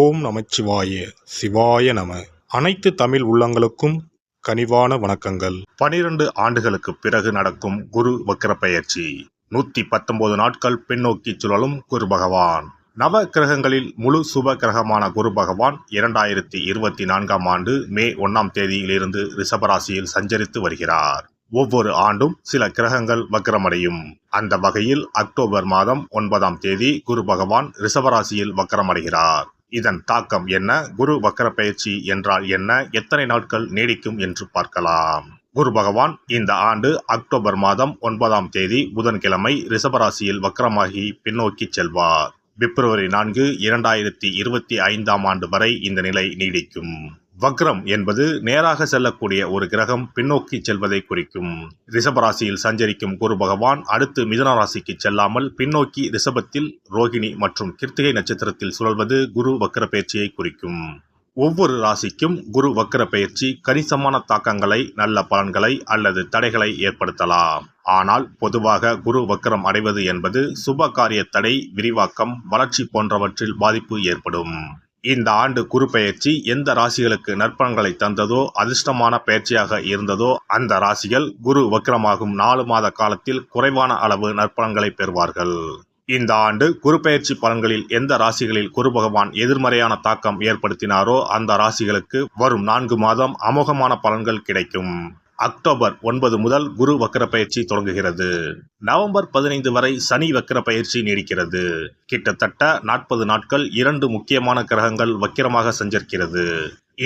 ஓம் நமச்சிவாய சிவாய நம. அனைத்து தமிழ் உள்ளங்களுக்கும் கனிவான வணக்கங்கள். 12 ஆண்டுகளுக்கு பிறகு நடக்கும் குரு வக்ர பெயர்ச்சி. 119 நாட்கள் பின்னோக்கி சுழலும் குரு பகவான். நவ கிரகங்களில் முழு சுப கிரகமான குரு பகவான் 2024ஆம் ஆண்டு மே 1ஆம் தேதியிலிருந்து ரிஷபராசியில் சஞ்சரித்து வருகிறார். ஒவ்வொரு ஆண்டும் சில கிரகங்கள் வக்ரமடையும். அந்த வகையில் அக்டோபர் மாதம் 9ஆம் தேதி குரு பகவான் ரிஷபராசியில் வக்ரமடைகிறார். இதன் தாக்கம் என்ன? குரு வக்ர பயிற்சி என்றால் என்ன? எத்தனை நாட்கள் நீடிக்கும் என்று பார்க்கலாம். குரு பகவான் இந்த ஆண்டு அக்டோபர் மாதம் 9ஆம் தேதி புதன்கிழமை ரிஷபராசியில் வக்ரமாகி பின்னோக்கி செல்வார். பிப்ரவரி 4, 2025ஆம் ஆண்டு வரை இந்த நிலை நீடிக்கும். வக்ரம் என்பது நேராக செல்லக்கூடிய ஒரு கிரகம் பின்னோக்கி செல்வதை குறிக்கும். ரிஷபராசியில் சஞ்சரிக்கும் குரு பகவான் அடுத்து மிதுன ராசிக்கு செல்லாமல் பின்னோக்கி ரிஷபத்தில் ரோகிணி மற்றும் கிருத்திகை நட்சத்திரத்தில் சுழல்வது குரு வக்ர பயிற்சியை குறிக்கும். ஒவ்வொரு ராசிக்கும் குரு வக்ர பயிற்சி கணிசமான தாக்கங்களை, நல்ல பலன்களை அல்லது தடைகளை ஏற்படுத்தலாம். ஆனால் பொதுவாக குரு வக்ரம் அடைவது என்பது சுப காரிய தடை, விரிவாக்கம், வளர்ச்சி போன்றவற்றில் பாதிப்பு ஏற்படும். இந்த ஆண்டு குரு பெயர்ச்சி எந்த ராசிகளுக்கு நற்பலன்களை தந்ததோ, அதிர்ஷ்டமான பயிற்சியாக இருந்ததோ அந்த ராசிகள் குரு வக்ரமாகும் 4 மாத காலத்தில் குறைவான அளவு நற்பலன்களை பெறுவார்கள். இந்த ஆண்டு குரு பெயர்ச்சி பலன்களில் எந்த ராசிகளில் குரு பகவான் எதிர்மறையான தாக்கம் ஏற்படுத்தினாரோ அந்த ராசிகளுக்கு வரும் 4 மாதம் அமோகமான பலன்கள் கிடைக்கும். அக்டோபர் 9 முதல் குரு வக்ர பயிற்சி தொடங்குகிறது. நவம்பர் 15 வரை சனி வக்ர பயிற்சி நீடிக்கிறது. கிட்டத்தட்ட 40 நாட்கள் 2 முக்கியமான கிரகங்கள் வக்கிரமாக சஞ்சரிக்கிறது.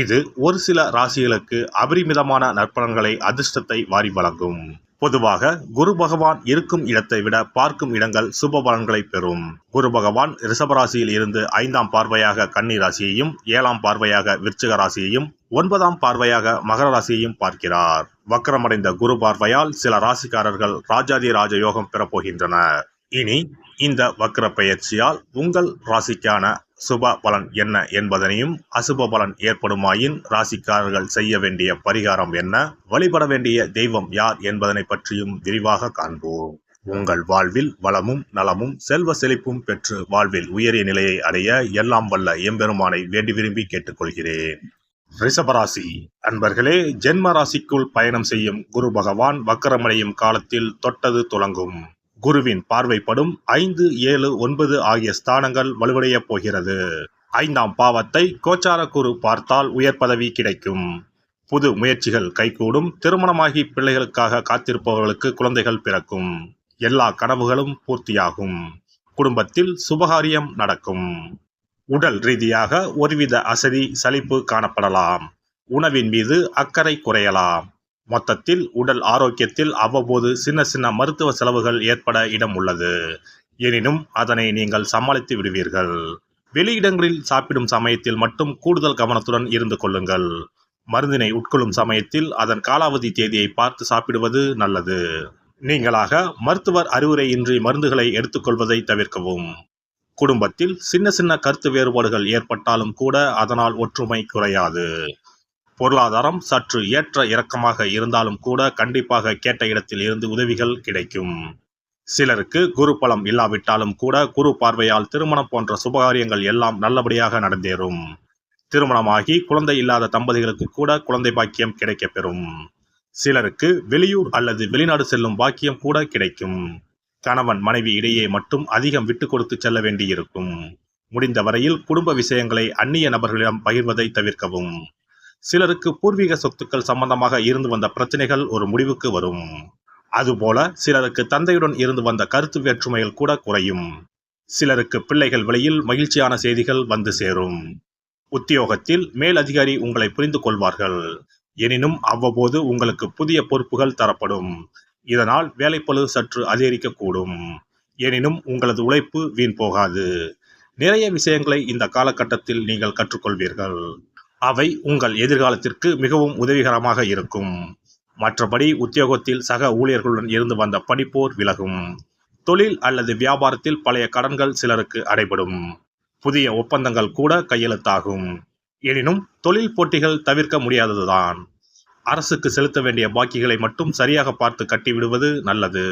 இது ஒரு சில ராசிகளுக்கு அபரிமிதமான நற்பலன்களை, அதிர்ஷ்டத்தை வாரி வழங்கும். பொதுவாக குரு பகவான் இருக்கும் இடத்தை விட பார்க்கும் இடங்கள் சுப பலன்களை பெறும். குரு பகவான் ரிஷபராசியில் இருந்து 5ஆம் பார்வையாக கன்னி ராசியையும், 7ஆம் பார்வையாக விருச்சிக ராசியையும், 9ஆம் பார்வையாக மகர ராசியையும் பார்க்கிறார். வக்ரமடைந்த குரு பார்வையால் சில ராசிக்காரர்கள் ராஜாதி ராஜ யோகம் பெறப்போகின்றனர். இனி இந்த வக்ர பெயர்ச்சியால் உங்கள் ராசிக்கான சுப பலன் என்ன என்பதனையும், அசுப பலன் ஏற்படுமாயின் ராசிக்காரர்கள் செய்ய வேண்டிய பரிகாரம் என்ன, வழிபட வேண்டிய தெய்வம் யார் என்பதனை பற்றியும் விரிவாக காண்போம். உங்கள் வாழ்வில் வளமும் நலமும் செல்வ செழிப்பும் பெற்று வாழ்வில் உயரிய நிலையை அடைய எல்லாம் வல்ல எம்பெருமானை வேண்டி விரும்பி கேட்டுக்கொள்கிறேன். ரிஷபராசி அன்பர்களே, ஜென்ம ராசிக்குள் பயணம் செய்யும் குரு பகவான் வக்ரமடையும் காலத்தில் தொட்டது துலங்கும். குருவின் பார்வைப்படும் 5, 7, 9 ஆகிய ஸ்தானங்கள் வலுவடைய போகிறது. 5ஆம் பாவத்தை கோச்சார குரு பார்த்தால் உயர் பதவி கிடைக்கும். புது முயற்சிகள் கைகூடும். திருமணமாகி பிள்ளைகளுக்காக காத்திருப்பவர்களுக்கு குழந்தைகள் பிறக்கும். எல்லா கனவுகளும் பூர்த்தியாகும். குடும்பத்தில் சுபகாரியம் நடக்கும். உடல் ரீதியாக ஒருவித அசதி, சலிப்பு காணப்படலாம். உணவின் மீது அக்கறை குறையலாம். மொத்தத்தில் உடல் ஆரோக்கியத்தில் அவ்வப்போது சின்ன சின்ன மருத்துவ செலவுகள் ஏற்பட இடம் உள்ளது. எனினும் அதனை நீங்கள் சமாளித்து விடுவீர்கள். வெளியிடங்களில் சாப்பிடும் சமயத்தில் மட்டும் கூடுதல் கவனத்துடன் இருந்து கொள்ளுங்கள். மருந்தினை உட்கொள்ளும் சமயத்தில் அதன் காலாவதி தேதியை பார்த்து சாப்பிடுவது நல்லது. நீங்களாக மருத்துவர் அறிவுரையின்றி மருந்துகளை எடுத்துக்கொள்வதை தவிர்க்கவும். குடும்பத்தில் சின்ன சின்ன கருத்து வேறுபாடுகள் ஏற்பட்டாலும் கூட அதனால் ஒற்றுமை குறையாது. பொருளாதாரம் சற்று ஏற்ற இறக்கமாக இருந்தாலும் கூட கண்டிப்பாக கேட்ட இடத்தில் இருந்து உதவிகள் கிடைக்கும். சிலருக்கு குரு பலம் இல்லாவிட்டாலும் கூட குரு பார்வையால் திருமணம் போன்ற சுபகாரியங்கள் எல்லாம் நல்லபடியாக நடந்தேறும். திருமணமாகி குழந்தை இல்லாத தம்பதிகளுக்கு கூட குழந்தை பாக்கியம் கிடைக்கப்பெறும். சிலருக்கு வெளியூர் அல்லது வெளிநாடு செல்லும் பாக்கியம் கூட கிடைக்கும். கணவன் மனைவி இடையே மட்டும் அதிகம் விட்டு கொடுத்து செல்ல வேண்டியிருக்கும். முடிந்த வரையில் குடும்ப விஷயங்களை அந்நிய நபர்களிடம் பகிர்வதை தவிர்க்கவும். சிலருக்கு பூர்வீக சொத்துக்கள் சம்பந்தமாக இருந்து வந்த பிரச்சனைகள் ஒரு முடிவுக்கு வரும். அதுபோல சிலருக்கு தந்தையுடன் இருந்து வந்த கருத்து வேற்றுமைகள் கூட குறையும். சிலருக்கு பிள்ளைகள் வழியில் மகிழ்ச்சியான செய்திகள் வந்து சேரும். உத்தியோகத்தில் மேல் அதிகாரி உங்களை புரிந்து கொள்வார்கள். எனினும் அவ்வப்போது உங்களுக்கு புதிய பொறுப்புகள் தரப்படும். இதனால் வேலைப்பளு சற்று அதிகரிக்கக்கூடும். எனினும் உங்களது உழைப்பு வீண் போகாது. நிறைய விஷயங்களை இந்த காலகட்டத்தில் நீங்கள் கற்றுக்கொள்வீர்கள். அவை உங்கள் எதிர்காலத்திற்கு மிகவும் உதவிகரமாக இருக்கும். மற்றபடி உத்தியோகத்தில் சக ஊழியர்களுடன் இருந்து வந்த பணிப்போர் விலகும். தொழில் அல்லது வியாபாரத்தில் பழைய கடன்கள் சிலருக்கு அடைபடும். புதிய ஒப்பந்தங்கள் கூட கையெழுத்தாகும். எனினும் தொழில் போட்டிகள் தவிர்க்க முடியாததுதான். அரசுக்கு செலுத்த வேண்டிய பாக்கிகளை மட்டும் சரியாக பார்த்து கட்டிவிடுவது நல்லது.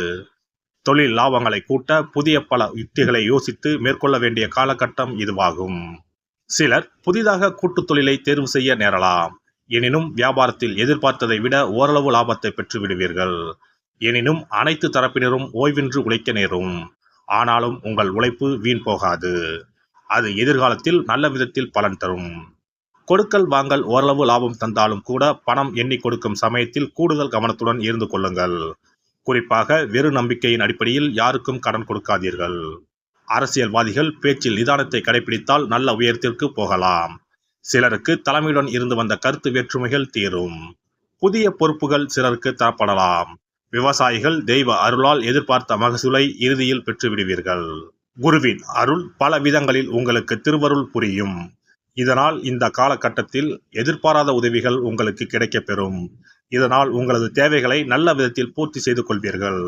தொழில் லாபங்களை கூட்ட புதிய பல யுக்திகளை யோசித்து மேற்கொள்ள வேண்டிய காலகட்டம் இதுவாகும். சிலர் புதிதாக கூட்டுத் தொழிலை தேர்வு செய்ய நேரலாம். எனினும் வியாபாரத்தில் எதிர்பார்த்ததை விட ஓரளவு லாபத்தை பெற்று விடுவீர்கள். எனினும் அனைத்து தரப்பினரும் ஓய்வின்றி உழைக்க நேரும். ஆனாலும் உங்கள் உழைப்பு வீண் போகாது. அது எதிர்காலத்தில் நல்ல விதத்தில் பலன் தரும். கொடுக்கல் வாங்கல் ஓரளவு லாபம் தந்தாலும் கூட பணம் எண்ணி கொடுக்கும் சமயத்தில் கூடுதல் கவனத்துடன் இருந்து கொள்ளுங்கள். குறிப்பாக வெறு நம்பிக்கையின் அடிப்படையில் யாருக்கும் கடன் கொடுக்காதீர்கள். அரசியல்வாதிகள் பேச்சில் நிதானத்தை கடைபிடித்தால் நல்ல உயரத்திற்கு போகலாம். சிலருக்கு தலைமையுடன் இருந்து வந்த கருத்து வேற்றுமைகள் தீரும். புதிய பொறுப்புகள் சிலருக்கு தரப்படலாம். விவசாயிகள் தெய்வ அருளால் எதிர்பார்த்த மகசூலை இறுதியில் பெற்றுவிடுவீர்கள். குருவின் அருள் பல விதங்களில் உங்களுக்கு திருவருள் புரியும். இதனால் இந்த காலகட்டத்தில் எதிர்பாராத உதவிகள் உங்களுக்கு கிடைக்கப்பெறும். இதனால் உங்களது தேவைகளை நல்ல விதத்தில் பூர்த்தி செய்து கொள்வீர்கள்.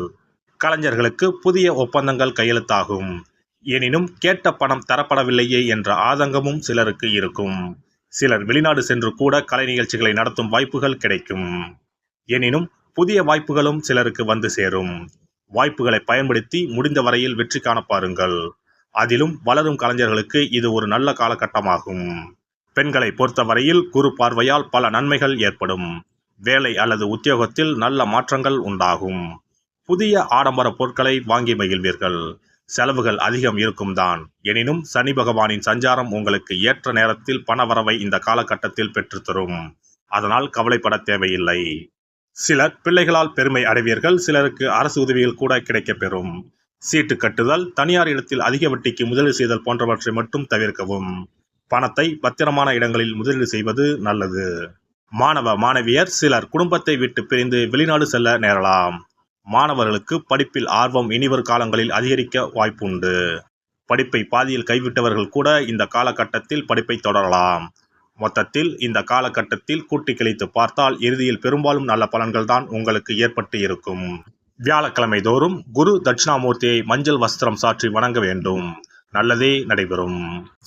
கலைஞர்களுக்கு புதிய ஒப்பந்தங்கள் கையெழுத்தாகும். எனினும் கேட்ட பணம் தரப்படவில்லையே என்ற ஆதங்கமும் சிலருக்கு இருக்கும். சிலர் வெளிநாடு சென்று கூட கலை நிகழ்ச்சிகளை நடத்தும் வாய்ப்புகள் கிடைக்கும். எனினும் புதிய வாய்ப்புகளும் சிலருக்கு வந்து சேரும். வாய்ப்புகளை பயன்படுத்தி முடிந்த வரையில் வெற்றி காண பாருங்கள். அதிலும் வளரும் கலைஞர்களுக்கு இது ஒரு நல்ல காலகட்டமாகும். பெண்களை பொறுத்தவரையில் குரு பார்வையால் பல நன்மைகள் ஏற்படும். வேலை அல்லது உத்தியோகத்தில் நல்ல மாற்றங்கள் உண்டாகும். புதிய ஆடம்பர பொருட்களை வாங்கி மகிழ்வீர்கள். செலவுகள் அதிகம் இருக்கும் தான். எனினும் சனி பகவானின் சஞ்சாரம் உங்களுக்கு ஏற்ற நேரத்தில் பணவரவை இந்த காலகட்டத்தில் பெற்றுத்தரும். அதனால் கவலைப்பட தேவையில்லை. சிலர் பிள்ளைகளால் பெருமை அடைவீர்கள். சிலருக்கு அரசு உதவிகள் கூட கிடைக்கப்பெறும். சீட்டு கட்டுதல், தனியார் இடத்தில் அதிக வட்டிக்கு முதலீடு செய்தல் போன்றவற்றை மட்டும் தவிர்க்கவும். பணத்தை பத்திரமான இடங்களில் முதலீடு செய்வது நல்லது. மாணவ மாணவியர் சிலர் குடும்பத்தை விட்டு பிரிந்து வெளிநாடு செல்ல நேரலாம். மாணவர்களுக்கு படிப்பில் ஆர்வம் இனிவரும் காலங்களில் அதிகரிக்க வாய்ப்புண்டு. படிப்பை பாதியில் கைவிட்டவர்கள் கூட இந்த காலகட்டத்தில் படிப்பை தொடரலாம். மொத்தத்தில் இந்த காலகட்டத்தில் கூட்டி கழித்து பார்த்தால் இறுதியில் பெரும்பாலும் நல்ல பலன்கள் தான் உங்களுக்கு ஏற்பட்டு இருக்கும். வியாழக்கிழமை தோறும் குரு தட்சிணாமூர்த்தியை மஞ்சள் வஸ்திரம் சாற்றி வணங்க வேண்டும். நல்லதே நடைபெறும்.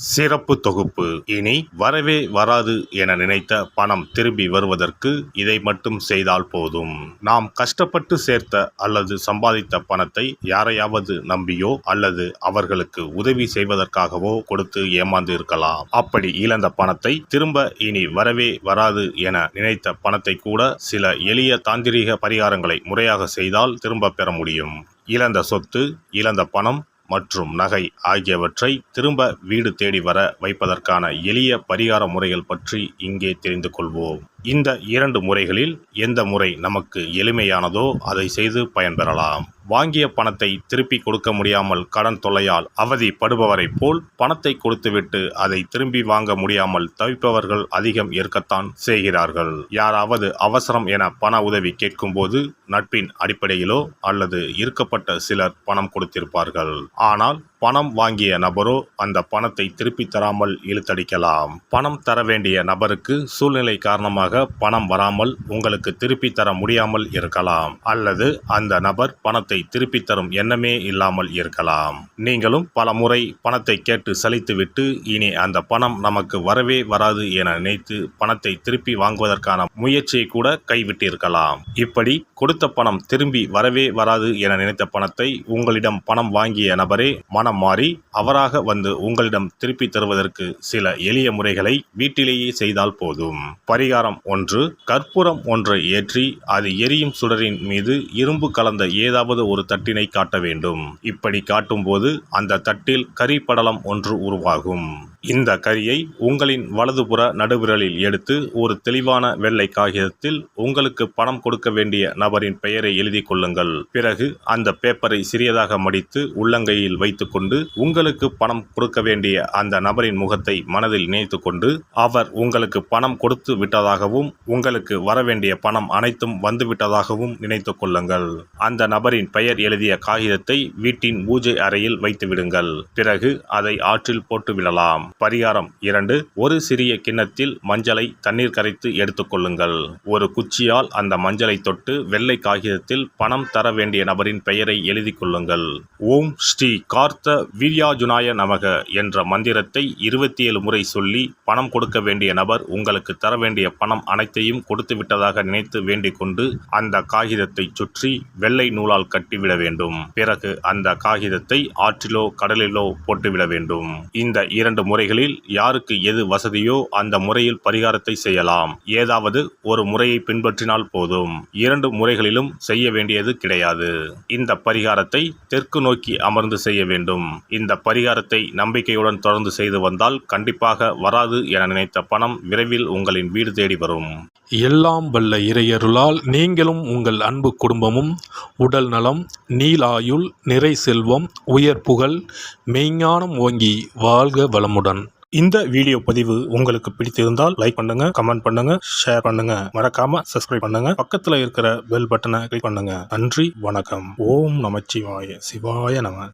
சிறப்பு தொகுப்பு. இனி வரவே வராது என நினைத்த பணம் திரும்பி வருவதற்கு இதை மட்டும் செய்தால் போதும். நாம் கஷ்டப்பட்டு சேர்த்த அல்லது சம்பாதித்த பணத்தை யாரையாவது நம்பியோ அல்லது அவர்களுக்கு உதவி செய்வதற்காகவோ கொடுத்து ஏமாந்து இருக்கலாம். அப்படி இழந்த பணத்தை திரும்ப இனி வரவே வராது என நினைத்த பணத்தை கூட சில எளிய தாந்திரீக பரிகாரங்களை முறையாக செய்தால் திரும்ப பெற முடியும். இழந்த சொத்து, இழந்த பணம் மற்றும் நகை ஆகியவற்றை திரும்ப வீடு தேடி வர வைப்பதற்கான எளிய பரிகார முறைகள் பற்றி இங்கே தெரிந்து கொள்வோம். இந்த 2 முறைகளில் எந்த முறை நமக்கு எளிமையானதோ அதை செய்து பயன்பெறலாம். வாங்கிய பணத்தை திருப்பி கொடுக்க முடியாமல் கடன் தொல்லையால் அவதிப்படுபவரை போல் பணத்தை கொடுத்துவிட்டு அதை திரும்பி வாங்க முடியாமல் தவிப்பவர்கள் அதிகம் இருக்கத்தான் செய்கிறார்கள். யாராவது அவசரம் என பண உதவி கேட்கும்போது நட்பின் அடிப்படையிலோ அல்லது இருக்கப்பட்ட சிலர் பணம் கொடுத்திருப்பார்கள். ஆனால் பணம் வாங்கிய நபரோ அந்த பணத்தை திருப்பி தராமல் இழுத்தடிக்கலாம். பணம் தர வேண்டிய நபருக்கு சூழ்நிலை காரணமாக பணம் வராமல் உங்களுக்கு திருப்பி தர முடியாமல் இருக்கலாம். அல்லது அந்த நபர் பணத்தை திருப்பி தரும் எண்ணமே இல்லாமல் இருக்கலாம். நீங்களும் பல முறை பணத்தை கேட்டு சலித்துவிட்டு இனி அந்த பணம் நமக்கு வரவே வராது என நினைத்து பணத்தை திருப்பி வாங்குவதற்கான முயற்சியை கூட கைவிட்டிருக்கலாம். இப்படி கொடுத்த பணம் திரும்பி வரவே வராது என நினைத்த பணத்தை உங்களிடம் பணம் வாங்கிய நபரே மனம் மாறி அவராக வந்து உங்களிடம் திருப்பி தருவதற்கு சில எளிய முறைகளை வீட்டிலேயே செய்தால் போதும். பரிகாரம் 1. கற்பூரம் ஒன்றை ஏற்றி அது எரியும் சுடரின் மீது இரும்பு கலந்த ஏதாவது ஒரு தட்டினை காட்ட வேண்டும். இப்படி காட்டும் போது அந்த தட்டில் கரி படலம் ஒன்று உருவாகும். இந்த கரியை உங்களின் வலதுபுற நடுவிரலில் எடுத்து ஒரு தெளிவான வெள்ளை காகிதத்தில் உங்களுக்கு பணம் கொடுக்க வேண்டிய நபரின் பெயரை எழுதி கொள்ளுங்கள். பிறகு அந்த பேப்பரை சிறியதாக மடித்து உள்ளங்கையில் வைத்துக் கொண்டு உங்களுக்கு பணம் கொடுக்க வேண்டிய அந்த நபரின் முகத்தை மனதில் நினைத்து கொண்டு அவர் உங்களுக்கு பணம் கொடுத்து விட்டதாகவும் உங்களுக்கு வரவேண்டிய பணம் அனைத்தும் வந்துவிட்டதாகவும் நினைத்து கொள்ளுங்கள். அந்த நபரின் பெயர் எழுதிய காகிதத்தை வீட்டின் பூஜை அறையில் வைத்து விடுங்கள். பிறகு அதை ஆற்றில் போட்டு விடலாம். பரிகாரம் 2. ஒரு சிறிய கிண்ணத்தில் மஞ்சளை தண்ணீர் கரைத்து எடுத்துக்கொள்ளுங்கள். ஒரு குச்சியால் அந்த மஞ்சளை தொட்டு வெள்ளை காகிதத்தில் பணம் தர வேண்டிய நபரின் பெயரை எழுதி கொள்ளுங்கள். ஓம் ஸ்ரீ கார்த்த வீர்யாஜுனாய நமக என்ற மந்திரத்தை 27 முறை சொல்லி பணம் கொடுக்க வேண்டிய நபர் உங்களுக்கு தர வேண்டிய பணம் அனைத்தையும் கொடுத்து விட்டதாக நினைத்து வேண்டிக் கொண்டு அந்த காகிதத்தை சுற்றி வெள்ளை நூலால் கட்டிவிட வேண்டும். பிறகு அந்த காகிதத்தை ஆற்றிலோ கடலிலோ போட்டுவிட வேண்டும். இந்த 2 முறைகளில் யாருக்கு எது வசதியோ அந்த முறையில் பரிகாரத்தை செய்யலாம். ஏதாவது ஒரு முறையை பின்பற்றினால் போதும். 2 முறைகளிலும் செய்ய வேண்டியது கிடையாது. இந்த பரிகாரத்தை தெற்கு நோக்கி அமர்ந்து செய்ய வேண்டும். இந்த பரிகாரத்தை நம்பிக்கையுடன் தொடர்ந்து செய்து வந்தால் கண்டிப்பாக வராது என நினைத்த பணம் விரைவில் உங்களின் வீடு தேடி வரும். எல்லாம் வல்ல இறையருளால் நீங்களும் உங்கள் அன்பு குடும்பமும் உடல் நலம், நீலாயுள், நிறை செல்வம், உயர் புகழ், மெய்ஞானம் ஓங்கி வாழ்க வளமுடன். இந்த வீடியோ பதிவு உங்களுக்கு பிடித்திருந்தால் லைக் பண்ணுங்க, கமெண்ட் பண்ணுங்க, ஷேர் பண்ணுங்க. மறக்காம சப்ஸ்கிரைப் பண்ணுங்க. பக்கத்துல இருக்கிற பெல் பட்டனை கிளிக் பண்ணுங்க. நன்றி, வணக்கம். ஓம் நமச்சிவாய. சிவாய நம.